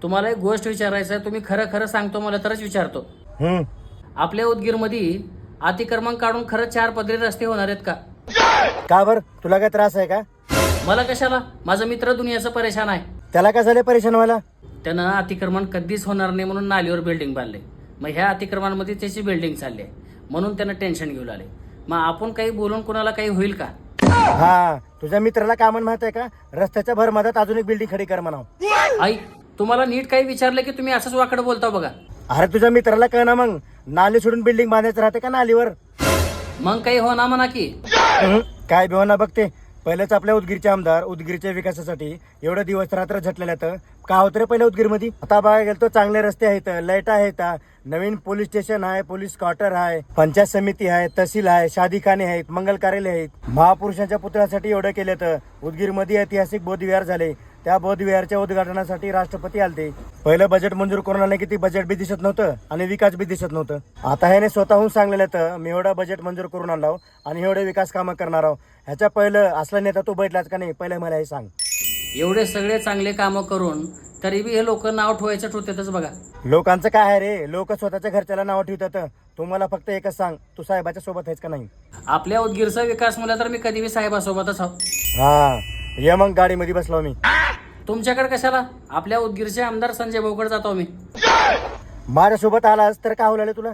तुम्हाला एक गोष्ट विचारायचं आहे, तुम्ही खरं खरं सांगतो मला तरच विचारतो. आपल्या उदगीरमध्ये अतिक्रमण काढून खरंच 4 पदरी रस्ते होणार आहेत का? का बर, तुला काय त्रास आहे का? मला कशाला, माझा मित्र दुनियाचं परेशान आहे. त्याला काय झालं परेशान व्हायला? त्यानं अतिक्रमण कधीच होणार नाही म्हणून नालीवर बिल्डिंग बांधले. मग ह्या अतिक्रमणामध्ये त्याची बिल्डिंग चालली आहे म्हणून त्यानं टेन्शन घेऊ लागले. मग आपण काही बोलून कुणाला काही होईल का? हा, तुझ्या मित्राला काय म्हण माहित आहे का? रस्त्याच्या भर मधात अजून एक बिल्डिंग खडी कर म्हणाव. आई, तुम्हाला नीट काही विचारलं की तुम्ही असंच वाकडं बोलता बघा. अरे तुझ्या मित्राला कळ ना, मग नाली सोडून बिल्डिंग बांधायचं राहते का नालीवर? मग काही हो ना म्हणा की. काय बेहो ना बघते. पहिलेच आपल्या उदगीरचे आमदार उदगीरच्या विकासासाठी एवढे दिवस रात्र झटलेले आहेत. का होतं रे पहिल्या उदगीरमध्ये? आता बघायला गेलो तर चांगले रस्ते आहेत, लाईट आहेत, नवीन पोलीस स्टेशन आहे, पोलीस क्वार्टर आहे, पंचायत समिती आहे, तहसील आहे, शादीखाने आहेत, मंगल कार्यालय आहेत. महापुरुषांच्या पुतळ्यासाठी एवढं केलं तर उदगीरमध्ये ऐतिहासिक बौद्धविहार झाले. त्या बौद्धविहारच्या उद्घाटनासाठी राष्ट्रपती आलते. पहिलं बजेट मंजूर करून आलं की ती बजेट बी दिसत नव्हतं आणि विकास बी दिसत नव्हतं. आता ह्याने स्वतःहून सांगलेलं तर मी एवढं बजेट मंजूर करून आणलो आणि एवढे विकास कामं करणार आहोत. ह्याच्या पहिलं असला नेता तू बैठलाच का नाही? पहिलं मला हे सांग. एवढे सगळे चांगले कामं करून तरी बी हे लोक नाव ठेवायचं ठेवतातच बघा. लोकांचं काय आहे रे? लोक स्वतःच्या घरच्याला नाव ठेवतात. तू मला फक्त एकच सांग, तू साहेबाच्या सोबत आहेस का नाही? आपल्या उदगीरचा विकास म्हणलं तर मी कधी बी साहेबासोबतच आहो. हा, ये मग गाडीमध्ये बसलो मी. तुमच्याकडे कशाला? आपल्या उदगीरचे आमदार संजय भाऊकडे जातो मी. माझ्यासोबत आलास तर का होईल तुला?